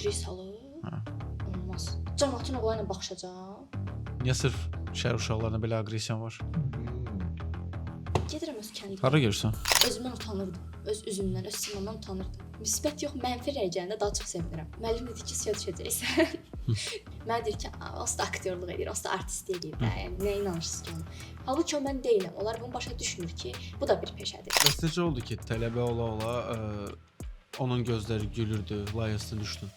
Elektrik salır. Hə. Olmaz. Cəmaatın oğlanla baxışacağam. Niyə sırf şəhər uşaqlarına belə aqressiyan var? Gedirəm öz kəndimə. Hara gedirsən? Özümdən utanırdım. Öz üzümdən, öz simamdan utanırdım. Müsbət yox, mənfi rəy gələndə daha çox sevinirəm. Müəllim dedi ki, suya düşəcəksən. Mən deyir ki, aslında aktyorluq edir, aslında artist edir də. Yəni nə inanırsınız ki ona? Halbuki o mən deyiləm. Onlar bunu başa düşmür ki, bu da bir peşədir. Bəs necə oldu ki, tələbə ola-ola onun gözləri gülürdü, layihəsini düşdün?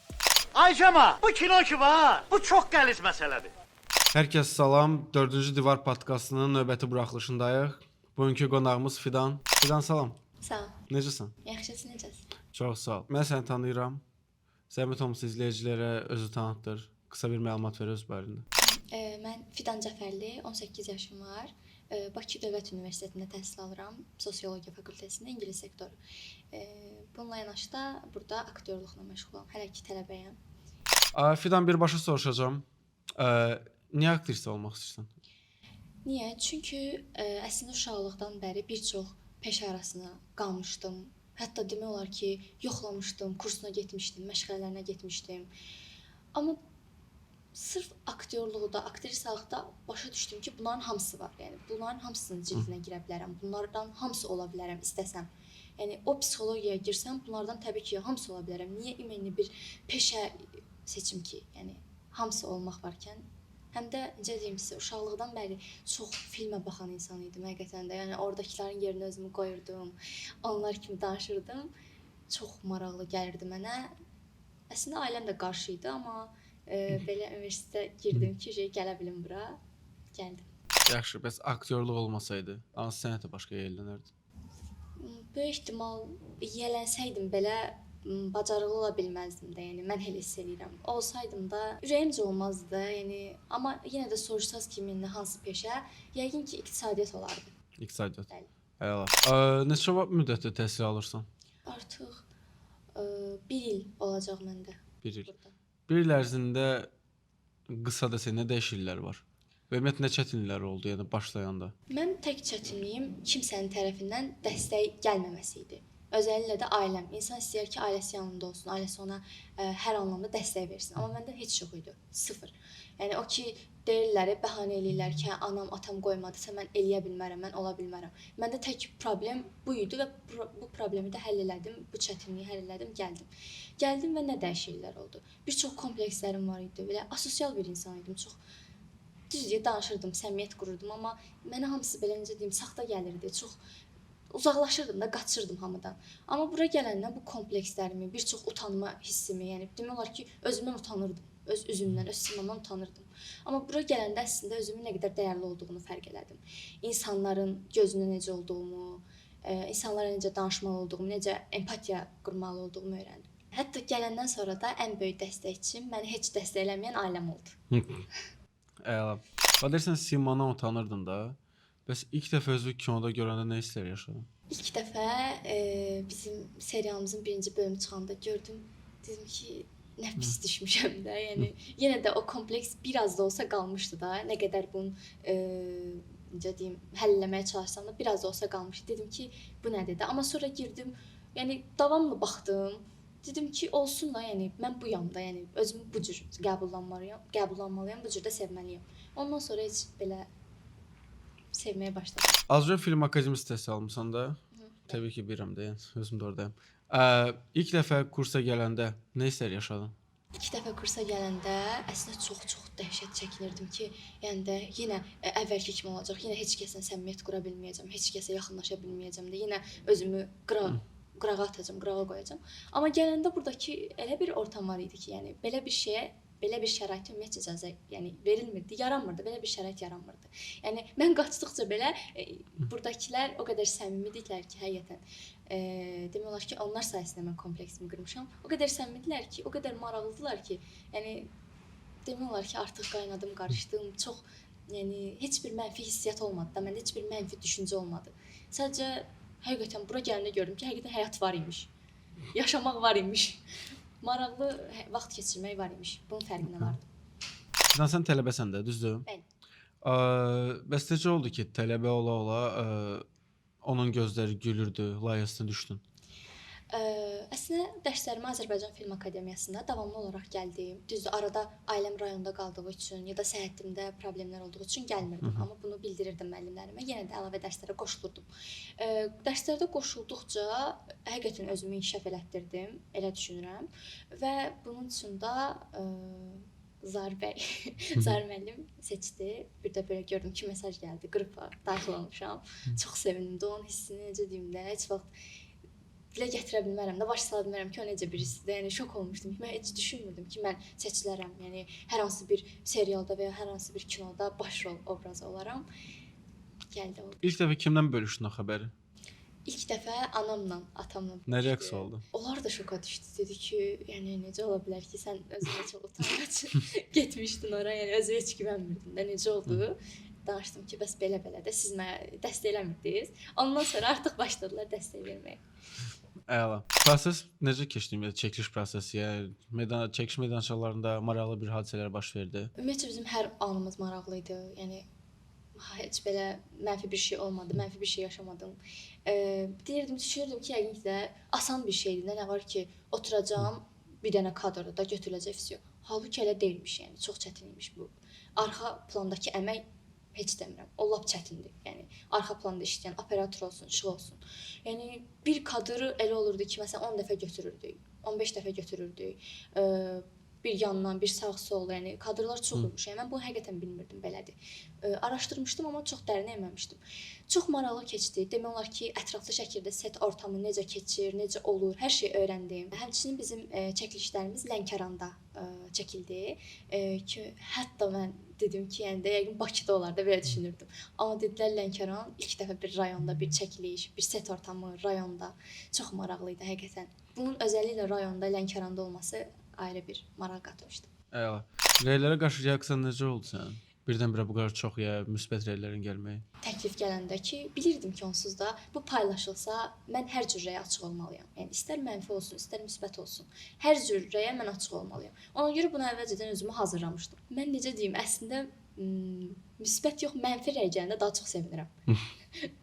Ay Cəma, bu kino ki var, bu çox qəliz məsələdir. Hər kəs salam, 4-cü Divar podkastının növbəti buraxılışındayıq. Bugünkü qonağımız Fidan. Fidan salam. Sağ ol. Necəsən? Yaxşısın, necəsən? Çox sağ ol. Mən səni tanıyıram. Zəhmət olmasa izləyicilərə özü tanıtdır. Qısa bir məlumat ver öz barəndə. Mən Fidan Cəfərli, 18 yaşım var. Bakı Dövlət Universitetində təhsil alıram, sosiologiya fakültəsində ingilis sektoru. Bununla yanaşı da burada aktyorluqla məşğulam. Hələ ki tələbəyəm. Fidan, birbaşa soruşacağam. Niyə aktrisa olmaq istəyirsən? Niyə? Çünki əslində uşaqlıqdan bəri bir çox peşə arasına qalmışdım. Hətta demək olar ki, yoxlamışdım, kursuna getmişdim, məşğələlərinə getmişdim. Amma sırf aktyorluqda, aktrisalıqda başa düşdüm ki, bunların hamısı var. Yəni bunların hamısının cildinə girə bilərəm. Bunlardan hamısı ola bilərəm istəsəm. Yəni o psixologiyaya girsəm, bunlardan təbii ki, hamısı ola bilərəm. Niyə ümumi bir peşə seçim ki? Yəni hamısı olmaq varkən. Həm də necə deyim sizə, uşaqlıqdan bəri çox filmə baxan insan idim həqiqətən də. Yəni oradakıların yerinə özümü qoyurdum. Onlar kimi danışırdım. Çox maraqlı gəlirdi mənə. Əslində ailəm də qarşı idi, amma belə universitetə girdim ki, gələ bilim bura. Gəldim. Yaxşı, bəs aktyorluq olmasaydı, hansı sənətə başqa yiyələnərdin? Böyük ehtimal yiyələnsəydim belə bacarıqlı ola bilməzdim də. Yəni mən elə hiss edirəm. Olsaydım da ürəyimcə olmazdı. Yəni amma yenə də soruşsaz kiminlə hansı peşə, yəqin ki, iqtisadiyyat olardı. İqtisadiyyat. Bəli. Əla. Neçə müddətdə təhsil alırsan? Artıq 1 il olacaq məndə. 1 il. Burada. 1 il ərzində qısa desək nə dəyişikliklər var? Və ümumiyyətlə nə çətinliklər oldu, yəni başlayanda? Mənim tək çətinliyim kimsənin tərəfindən dəstək gəlməməsi idi. Özəlliklə də ailəm. İnsan istəyir ki, ailəsi yanında olsun, ailəsi ona hər anlamda dəstək versin. Amma məndə heç yox idi. Sıfır. Yəni o ki, deyirlər, bəhanə eləyirlər ki, anam, atam qoymadısa mən eləyə bilmərəm, mən ola bilmərəm. Məndə tək problem bu idi və bu problemi də həll elədim, bu çətinliyi həll elədim, gəldim. Gəldim və nə dəyişikliklər oldu? Bir çox komplekslərim var idi. Belə asosial bir insan idim. Çox düzcə danışırdım, səmiyyət qururdum, amma mənə hamısı belə necə deyim, saxta gəlirdi. Çox uzaqlaşırdım da, qaçırdım hamıdan. Amma bura gələndən bu komplekslərimi, bir çox utanma hissimi, yəni demək olar ki, özümdən utanırdım. Öz üzümdən, öz simamdan utanırdım. Amma bura gələndə əslində özümün nə qədər dəyərli olduğunu fərq elədim. İnsanların gözünə necə olduğumu, insanlara necə danışmalı olduğumu, necə empatiya qurmalı olduğumu öyrəndim. Hətta gələndən sonra da ən böyük dəstəkçim məni heç dəstəkləməyən ailəm oldu. Əla. Deyirsən simandan utanırdın da. Bəs ilk dəfə özü kinoda görəndə nə hisslər yaşadın? İlk dəfə bizim serialımızın 1-ci bölümü çıxanda gördüm. Dedim ki, nə pis düşmüşəm də. Yəni yenə də o kompleks biraz da olsa qalmışdı da. Nə qədər bunu necə deyim, həll etməyə çalışsam da biraz da olsa qalmışdı. Dedim ki, bu nədir də? Amma sonra girdim. Yəni davamlı baxdım. Dedim ki, olsun da, yəni mən buyam da, yəni özümü bu cür qəbullanmalıyam, bu cür də sevməliyəm. Ondan sonra heç belə sevməyə başladım. Azca Film Akademiyası təhsil almısan da? Təbii ki, bilirəm də, yəni özüm də oradayım. İlk dəfə kursa gələndə nə hisslər yaşadın? İlk dəfə kursa gələndə əslində çox dəhşət çəkinirdim ki, yəni də yenə əvvəlki kimi olacaq. Yenə heç kəslə səmimiyyət qura bilməyəcəm, heç kəsə yaxınlaşa bilməyəcəm də. Yenə özümü qırağa atacağam, qırağa qoyacağam. Amma gələndə burdakı elə bir ortam var idi ki, yəni belə bir şeyə, belə bir şərait ümumiyyətcə icazə, yəni verilmirdi, yaranmırdı, belə bir şərait yaranmırdı. Yəni mən qaçdıqca belə burdakılar o qədər səmimidirlər ki, həqiqətən demək olar ki, onlar sayəsində mən kompleksimi qırmışam. O qədər səmimidirlər ki, o qədər maraqlıdılar ki, yəni demək olar ki, artıq qaynadım, qarışdım, çox, yəni heç bir mənfi hissiyat olmadı da, məndə heç bir mənfi düşüncə olmadı. Sadəcə həqiqətən bura gələndə gördüm ki, həqiqətən həyat var imiş. Yaşamaq var imiş. Maraqlı vaxt keçirmək var imiş. Bunun fərqinə vardım. Sən tələbəsən də, düzdür? Bəli. Bəs necə oldu ki, tələbə ola-ola onun gözləri gülürdü, layihəsinə düşdün? Əslində dərslərimə Azərbaycan Film Akademiyasında davamlı olaraq gəldim. Düzdür, arada ailəm rayonda qaldığı üçün ya da səhhətimdə problemlər olduğu üçün gəlmirdim, amma bunu bildirirdim müəllimlərimə. Yenə də əlavə dərslərə qoşulurdum. Dərslərdə qoşulduqca həqiqətən özümü inkişaf elətdirdim, elə düşünürəm. Və bunun üçün də Zar bəy, Zar müəllim seçdi. Bir də belə gördüm ki, mesaj gəldi, qrupa daxil olmuşam. Çox sevindim. Onun hissini necə deyim də, heç vaxt dilə gətirə bilmərəm də, baş sala bilmərəm ki, o necə birisidir. Yəni şok olmuşdum. Mən heç düşünmürdüm ki, mən seçilərəm. Yəni hər hansı bir serialda və ya hər hansı bir kinoda başrol obrazı olaram. Gəldi oldu. İlk dəfə kimdən bölüşdün o xəbəri? İlk dəfə anamla, atamla. Nə reaksiya oldu? Onlar da şoka düşdü. Dedi ki, yəni necə ola bilər ki, sən özünə çox utangac getmişdin ora, yəni özünə heç güvənmirdin də, necə oldu? Danışdım ki, bəs belə-belə də siz mənə dəstək eləmirdiniz. Ondan sonra artıq başladılar dəstək verməyə. Əla. Proses necə keçdi? Çəkiliş prosesi, yəni çəkiş meydançalarında maraqlı bir hadisələr baş verdi. Ümumiyyətlə bizim hər anımız maraqlı idi. Yəni heç belə mənfi bir şey olmadı, mənfi bir şey yaşamadım. Deyirdim, düşünürdüm ki, yəqin ki də asan bir şeydir. Nə var ki, oturacağam bir dənə kadrda da götürüləcək vəsiyo. Halbuki elə deyilmiş, yəni çox çətin imiş bu. Arxa plandakı əmək heç demirəm. O lap çətindir. Yəni arxa planda işləyən operator olsun, işıq olsun. Yəni bir kadrı elə olurdu ki, məsələn 10 dəfə götürürdük, 15 dəfə götürürdük. Bir yandan, bir sağ-sol, yəni kadrlar çox olmuş. Yəni mən bunu həqiqətən bilmirdim belədir. Araşdırmışdım, amma çox dərin enməmişdim. Çox maraqlı keçdi. Demək olar ki, ətraflı şəkildə set ortamı necə keçir, necə olur, hər şeyi öyrəndim. Həmçinin bizim çəkilişlərimiz Lənkəranda çəkildi. Ki hətta mən dedim ki, yəni də yəqin Bakıda olar da belə düşünürdüm. Amma dedilər Lənkəran ilk dəfə bir rayonda bir çəkiliş, bir set ortamı rayonda çox maraqlı idi həqiqətən. Bunun özəlliklə rayonda Lənkəranda olması ayrı bir maraq qatmışdı. Əla. Rəylərə qarşı reaksiyan necə oldu sənin? Birdən-birə bu qədər çox müsbət rəylərin gəlməyi. Təklif gələndə ki, bilirdim ki, onsuz da bu paylaşılsa, mən hər cür rəyə açıq olmalıyam. Yəni istər mənfi olsun, istər müsbət olsun. Hər cür rəyə mən açıq olmalıyam. Ona görə bunu əvvəlcədən özümü hazırlamışdım. Mən necə deyim, əslində müsbət yox, mənfi rəy gələndə daha çox sevinirəm.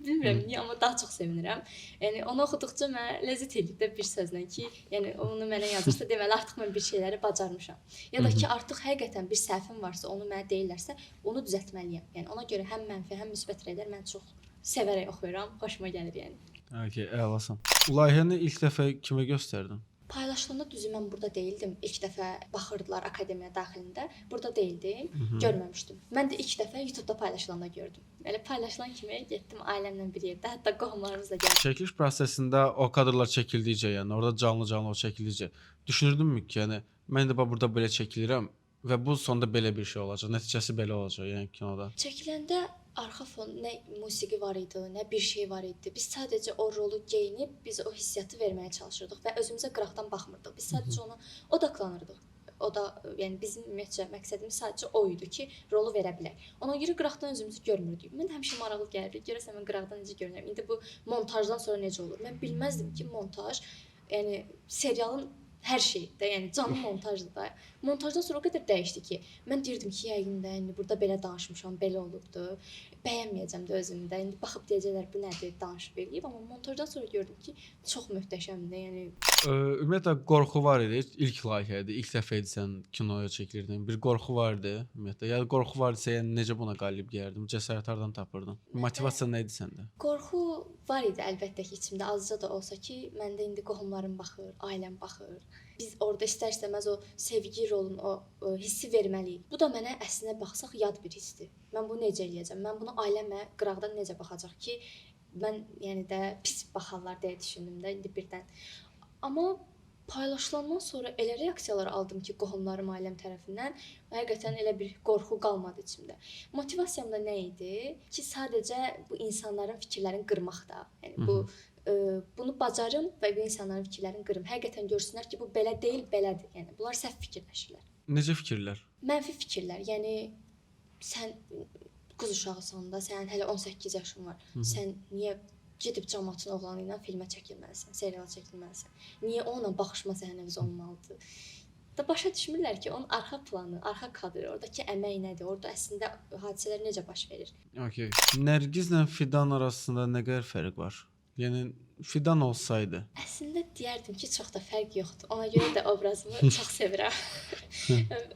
Bilmirəm niyə, amma daha çox sevinirəm. Yəni onu oxuduqca mənə ləzzət edir də bir sözlə ki, yəni onu mənə yazırsa, deməli artıq mən bir şeyləri bacarmışam. Ya da ki, artıq həqiqətən bir səhvim varsa, onu mənə deyirlərsə, onu düzəltməliyəm. Yəni ona görə həm mənfi, həm müsbət rəylər mən çox sevərək oxuyuram, xoşuma gəlir yəni. Okay, əlasan. Layihəni ilk dəfə kimə göstərdin? Paylaşılanda düzü mən burada deyildim. İlk dəfə baxırdılar akademiya daxilində. Burada deyildim, görməmişdim. Mən də ilk dəfə YouTube-da paylaşılanda gördüm. Elə paylaşılan kimi getdim ailəmlə bir yerdə, hətta qohumlarımız da gəldi. Çəkiliş prosesində o kadrlar çəkildikcə, yəni orada canlı-canlı o çəkildikcə düşünürdünmü ki, yəni mən də burada belə çəkilirəm və bu sonda belə bir şey olacaq, nəticəsi belə olacaq, yəni kinoda. Çəkiləndə arxa fon nə musiqi var idi, nə bir şey var idi. Biz sadəcə o rolu geyinib, biz o hissiyatı verməyə çalışırdıq və özümüzə qıraqdan baxmırdıq. Biz sadəcə ona odaqlanırdıq. O da, yəni bizim ümumiyyətcə məqsədimiz sadəcə o idi ki, rolu verə bilək. Ona görə qıraqdan özümüzü görmürdük. Mən həmişə maraqlı gəlirdi. Görəsən mən qıraqdan necə görünürəm? İndi bu montajdan sonra necə olur? Mən bilməzdim ki, montaj, yəni serialın hər şeydə, yəni canlı montajdır da. Montajdan sonra o qədər dəyişdi ki, mən deyirdim ki, yəqin də indi burada belə danışmışam, belə olubdu. Bəyənməyəcəm də özümdə. İndi baxıb deyəcəklər bu nədir, danışıb eləyib, amma montajdan sonra gördüm ki, çox möhtəşəmdir. Yəni ümumiyyətlə qorxu var idi. İlk layihə idi, ilk dəfə idi sən kinoya çəkilirdin. Bir qorxu var idi ümumiyyətlə. Yəni qorxu var idisə, yəni necə buna qalib gəldin? Cəsarət hardan tapırdın? Motivasiya nə idi səndə? Qorxu var idi əlbəttə ki, içimdə azca da olsa ki, məndə indi qohumlarım baxır, ailəm baxır. Biz orada istər-istəməz o sevgi rolun o hissi verməliyik. Bu da mənə əslinə baxsaq yad bir hissdir. Mən bunu necə eləyəcəm? Mən bunu ailəmə qıraqdan necə baxacaq ki, mən yəni də pis baxarlar deyə düşündüm də indi birdən. Amma paylaşılandan sonra elə reaksiyalar aldım ki, qohumlarım, ailəm tərəfindən həqiqətən elə bir qorxu qalmadı içimdə. Motivasiyam da nə idi? Ki, sadəcə bu insanların fikirlərini qırmaq da. Yəni bunu bacarım və bu insanların fikirlərini qırım. Həqiqətən görsünlər ki, bu belə deyil, belədir. Yəni bunlar səhv fikirləşirlər. Necə fikirlər? Mənfi fikirlər. Yəni sən qız uşağısan da, sənin hələ 18 yaşın var. Sən niyə gedib camaatın oğlanı ilə filmə çəkilməlisən, seriala çəkilməlisən? Niyə onunla baxışma səhnəniz olmalıdır? Da başa düşmürlər ki, onun arxa planı, arxa kadrı, oradakı əmək nədir? Orada əslində hadisələr necə baş verir? Okay. Nərgizlə Fidan arasında nə qədər fərq var? Yəni Fidan olsaydı. Əslində deyərdim ki, çox da fərq yoxdur. Ona görə də obrazımı çox sevirəm.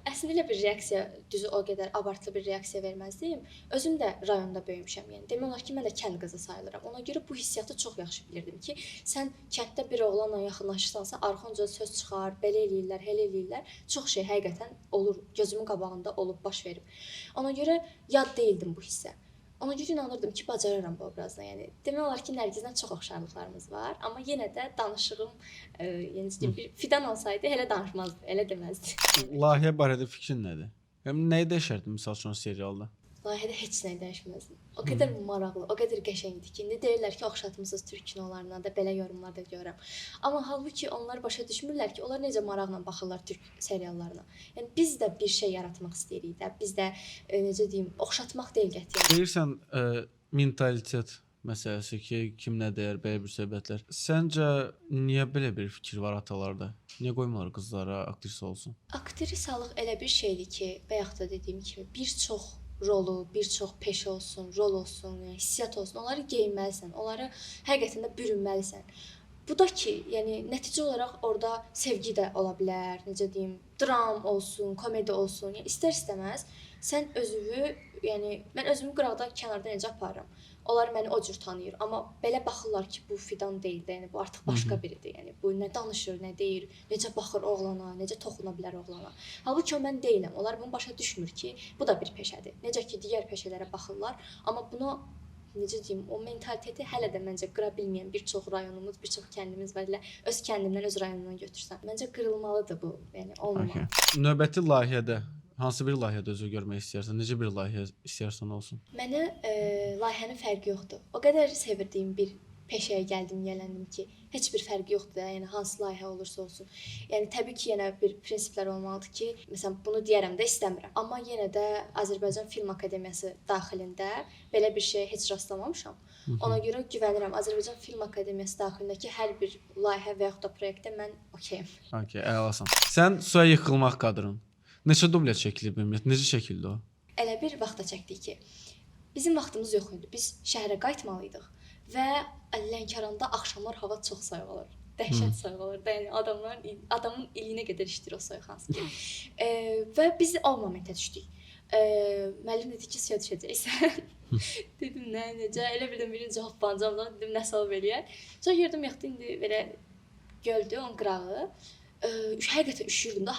Əslində elə bir reaksiya, düzü o qədər abartılı bir reaksiya verməzdim. Özüm də rayonda böyümüşəm. Yəni demək olar ki, mən də kənd qızı sayılıram. Ona görə bu hissiyatı çox yaxşı bilirdim ki, sən kənddə bir oğlanla yaxınlaşırsansa, arxanca söz çıxar, belə eləyirlər, elə eləyirlər. Çox şey həqiqətən olur, gözümün qabağında olub baş verib. Ona görə yad deyildim bu hissə. Ona görə inanırdım ki, bacararam bu obrazla. Yəni demək olar ki, Nərgizlə çox oxşarlıqlarımız var, amma yenə də danışığım, yəni deyim, bir Fidan olsaydı elə danışmazdı, elə deməzdi. Layihə barədə fikrin nədir? Yəni nəyi dəyişərdin məsəl üçün serialda? Layihədə heç nə dəyişməzdim. O qədər maraqlı, o qədər qəşəngdir ki, indi deyirlər ki, oxşatmısınız türk kinolarına da, belə yorumlar da görürəm. Amma halbuki onlar başa düşmürlər ki, onlar necə maraqla baxırlar türk seriallarına. Yəni biz də bir şey yaratmaq istəyirik də, biz də necə deyim, oxşatmaq deyil qətiyyən. Deyirsən mentalitet məsələsi ki, kim nə deyər, belə bir söhbətlər. Səncə niyə belə bir fikir var atalarda? Niyə qoymurlar qızlara aktrisa olsun? Aktrisalıq elə bir şeydir ki, bayaq da dediyim kimi, bir çox rolu, bir çox peşə olsun, rol olsun, yəni hissiyat olsun, onları geyinməlisən, onları həqiqətən də bürünməlisən. Bu da ki, yəni nəticə olaraq orada sevgi də ola bilər, necə deyim, dram olsun, komedi olsun, yəni istər-istəməz sən özünü, yəni mən özümü qıraqda, kənarda necə aparıram? Onlar məni o cür tanıyır, amma belə baxırlar ki, bu Fidan deyil də, yəni bu artıq başqa biridir. Yəni bu nə danışır, nə deyir, necə baxır oğlana, necə toxuna bilər oğlana. Halbuki o mən deyiləm. Onlar bunu başa düşmür ki, bu da bir peşədir. Necə ki digər peşələrə baxırlar, amma bunu necə deyim, o mentaliteti hələ də məncə qıra bilməyən bir çox rayonumuz, bir çox kəndimiz var. Elə öz kəndimdən, öz rayonumdan götürsəm, məncə qırılmalıdır bu. Yəni olmamalı. Növbəti layihədə hansı bir layihədə özü görmək istəyirsən? Necə bir layihə istəyirsən olsun? Mənə layihənin fərqi yoxdur. O qədər sevirdiyim bir peşəyə gəldim, gələndim ki, heç bir fərqi yoxdur da, yəni hansı layihə olursa olsun. Yəni təbii ki, yenə bir prinsiplər olmalıdır ki, məsələn, bunu deyərəm də istəmirəm. Amma yenə də Azərbaycan Film Akademiyası daxilində belə bir şeyə heç rastlamamışam. Ona görə güvənirəm. Azərbaycan Film Akademiyası daxilindəki hər bir layihə və yaxud da proyektə mən okeyəm. Okay, əlasan. Sən Suya yıxılmaq qadının neçə dublə çəkilib ümumiyyətlə? Necə çəkildi o? Elə bir vaxtda çəkdik ki, bizim vaxtımız yox idi. Biz şəhərə qayıtmalıydıq və Lənkəranda axşamlar hava çox soyuq olur. Dəhşət soyuq olur. Yəni adamın iliyinə qədər işdir o soyuq hansı ki. Və biz o momentə düşdük. Müəllim dedi ki, suya düşəcəksən. Dedim, nə, necə? Elə birdən birinci hoppanacağım, dedim, nə salıb eləyər. Sonra yerdim yaxdı, indi belə göldü, onun qırağı. Həqiqətən üşüyürdüm də.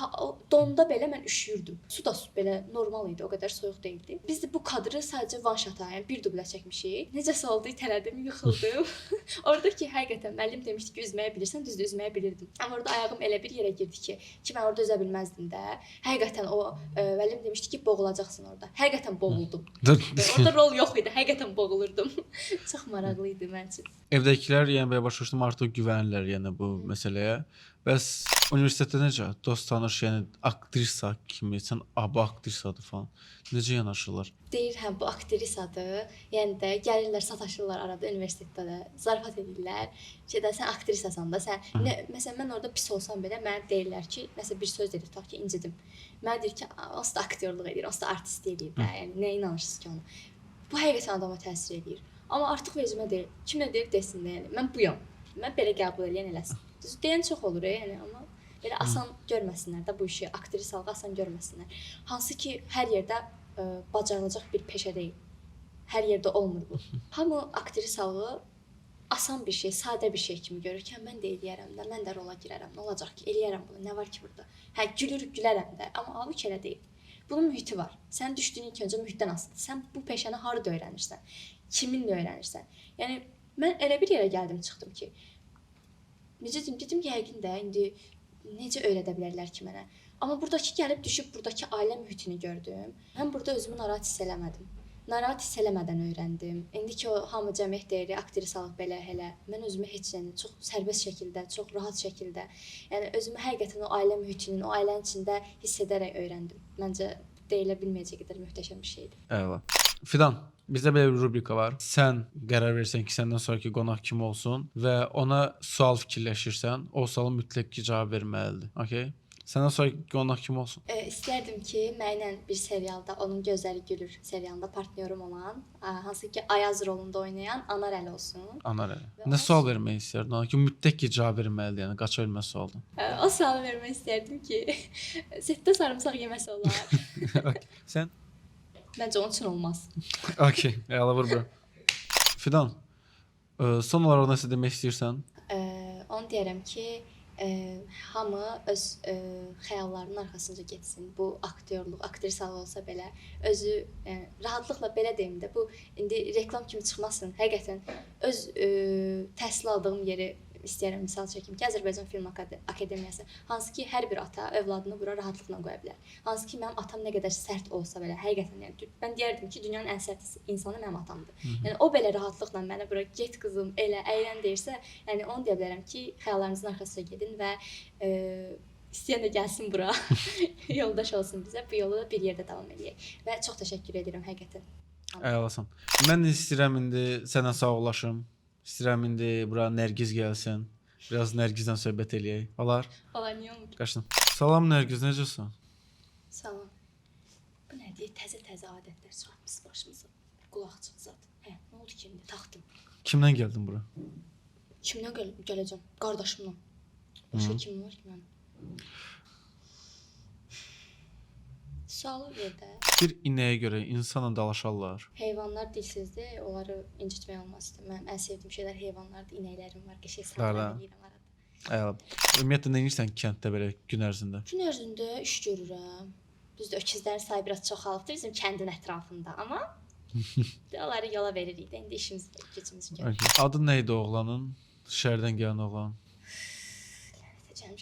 Donda belə mən üşüyürdüm. Su da belə normal idi, o qədər soyuq deyildi. Biz də bu kadrı sadəcə one shot-a, yəni bir dublə çəkmişik. Necəsə oldu, itələdim, yıxıldım. Orada ki, həqiqətən müəllim demişdi ki, üzməyə bilirsən, düzdür, üzməyə bilirdim. Amma orada ayağım elə bir yerə girdi ki, mən orada üzə bilməzdim də. Həqiqətən o müəllim demişdi ki, boğulacaqsın orada. Həqiqətən boğuldum. Orada rol yox idi, həqiqətən boğulurdum. Çox maraqlı idi mənim üçün. Evdəkilər yəni belə başa düşdüm artıq güvənirlər yəni bu məsələyə. Bəs universitetdə necə? Dost tanış, yəni aktrisa kimi, sən bu aktrisadır falan. Necə yanaşırlar? Deyir, hə bu aktrisadır. Yəni də gəlirlər, sataşırlar arada universitetdə də. Zarafat edirlər. Şeydə sən aktrisasan da, sən məsələn mən orada pis olsam belə mənə deyirlər ki, məsələn bir söz dedi, tutaq ki, incidim. Mənə deyir ki, o da aktyorluq edir, o da artist eləyir də. Yəni nə inanırsınız ki ona? Bu həqiqətən adama təsir edir. Amma artıq vecimə deyil. Kim nə deyir desin də, yəni mən buyam. Mən belə qəbul edən eləsin. Düz deyən çox olur, yəni amma belə asan görməsinlər də bu işi, aktrisalığı asan görməsinlər. Hansı ki, hər yerdə bacarılacaq bir peşə deyil. Hər yerdə olmur bu. Hamı aktrisalığı asan bir şey, sadə bir şey kimi görürkən mən də eləyərəm də, mən də rola girərəm. Nə olacaq ki, eləyərəm bunu. Nə var ki burada? Hə, gülərəm də, amma halbuki elə deyil. Bunun mühiti var. Sən düşdüyün ilk öncə mühitdən asılıdır. Sən bu peşəni harda öyrənirsən? Kiminlə öyrənirsən? Yəni mən elə bir yerə gəldim, çıxdım ki, necə deyim, dedim yəqin də indi necə öyrədə bilərlər ki mənə. Amma buradakı gəlib düşüb buradakı ailə mühitini gördüm. Mən burada özümü narahat hiss eləmədim. Narahat hiss eləmədən öyrəndim. İndi ki o hamı cəmiyyət deyir, aktrisalıq belə elə. Mən özümü heç yəni çox sərbəst şəkildə, çox rahat şəkildə, yəni özümü həqiqətən o ailə mühitinin, o ailənin içində hiss edərək öyrəndim. Məncə deyilə bilməyəcək qədər möhtəşəm bir şeydir. Əla. Fidan, bizdə belə bir rubrika var. Sən qərar versən ki, səndən sonraki qonaq kim olsun və ona sual fikirləşirsən, o suala mütləq ki cavab verməlidir. Okay? Səndən sonra qonaq kim olsun? İstərdim ki, mənlə bir serialda, Onun Gözləri Gülür serialında partnyorum olan, hansı ki Ayaz rolunda oynayan Anar Əli olsun. Anar elə. Nə sual vermək istərdin? Ona ki, mütləq ki cavab verməlidir, yəni qaça bilməz sualdan. O sualı vermək istərdim ki, setdə sarımsaq yeməsi olar. Okay. Sən? Məncə onun üçün olmaz. Okay, əla vur bura. Fidan, son olaraq nəsə demək istəyirsən? Onu deyərəm ki, hamı öz xəyallarının arxasınca getsin. Bu aktyorluq, aktrisalı olsa belə özü rahatlıqla belə deyim də, bu indi reklam kimi çıxmasın. Həqiqətən öz təhsil aldığım yeri istəyirəm misal çəkim ki, Azərbaycan Film Akademiyası, hansı ki hər bir ata övladını bura rahatlıqla qoya bilər. Hansı ki mənim atam nə qədər sərt olsa belə, həqiqətən yəni mən deyərdim ki, dünyanın ən sərt insanı mənim atamdır. Yəni o belə rahatlıqla mənə bura get qızım, elə əylən deyirsə, yəni onu deyə bilərəm ki, xəyallarınızın arxasına gedin və istəyən də gəlsin bura. Yoldaş olsun bizə. Bu yolu da bir yerdə davam edək. Və çox təşəkkür edirəm həqiqətən. Əlasan. Mən istəyirəm indi sənə sağollaşım. İstəyirəm indi bura Nərgiz gəlsin. Biraz Nərgizlə söhbət eləyək. Olar? Olar, niyə olmur? Qaçdım. Salam Nərgiz, necəsən? Salam. Bu nədir? Təzə-təzə adətlər çıxartmısınız başımıza. Qulaq çıx zat. Nə oldu ki indi? Taxdım. Kimdən gəldin bura? Kimdən gələcəm? Qardaşımla. Başqa kim var ki mənim? Sualı ver də. Bir inəyə görə insanla dalaşarlar. Heyvanlar dilsizdir, onları incitmək olmazdı. Mənim ən sevdiyim şeylər heyvanlardır, inəklərim var, qəşəng Hala. sağlam eləyirəm arada. Əla. Ümumiyyətlə nə edirsən kənddə belə gün ərzində? Gün ərzində iş görürəm. Düzdür, öküzlərin sayı biraz çoxalıbdır bizim kəndin ətrafında, amma onları yola veririk də, indi işimiz, gücümüz görürük. Okay. Adı nə idi oğlanın? Şəhərdən gələn oğlan.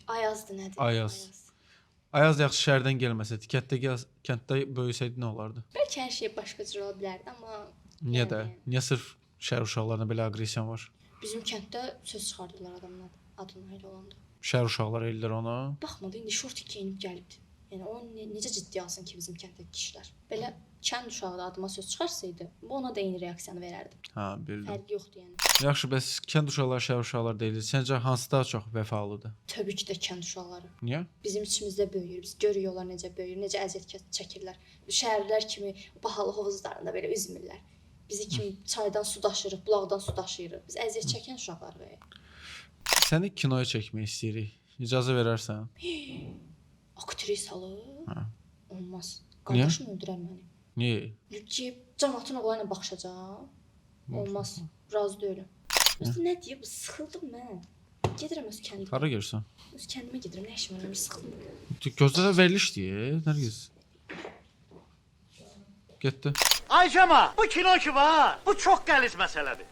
Ayazdır nədir? Ayaz. Ayaz yaxşı şəhərdən gəlməsəydi, kənddə böyüsəydi nə olardı? Bəlkə hər şey başqa cür ola bilərdi, amma Niyə də? Niyə sırf şəhər uşaqlarına belə aqressiyan var? bizim kənddə söz çıxardılar adamlar, adını elə olanda. Şəhər uşaqları ellər ona. Baxmadı, indi şort geyinib gəlibdi. Yəni o necə ciddi alsın ki bizim kənddəki kişilər. Belə kənd uşağı da adıma söz çıxarsaydı, bu ona da eyni reaksiyanı verərdim. Ha, bildim. Fərqi yoxdur yəni. Yaxşı, bəs kənd uşaqları şəhər uşaqları deyilir. Səncə hansı daha çox vəfalıdır? Təbii ki də kənd uşaqları. Niyə? Bizim içimizdə böyüyür. Biz görürük onlar necə böyüyür, necə əziyyət çəkirlər. Şəhərlilər kimi bahalı hovuzlarında belə üzmürlər. Bizi kimi çaydan su daşıyırıq, bulaqdan su daşıyırıq. Biz əziyyət çəkən uşaqlarıq. Səni kinoya çəkmək istəyirik. İcazə verərsən? Aktrisalı? Hə. Olmaz. Niyə? Qardaşım öldürər məni. Niyə? Ki, cəmaatın oğlanla baxışacaq. Olmaz. Razı deyiləm. Özü nə deyib? Sıxıldım mən. Gedirəm öz kəndimə. Hara görsən? Öz kəndimə gedirəm. Nə işim var? Sıxıldım. Gözlərə veriliş deyə, Nərgiz. Getdi. Ay Cəma, bu kino ki var, bu çox qəliz məsələdir.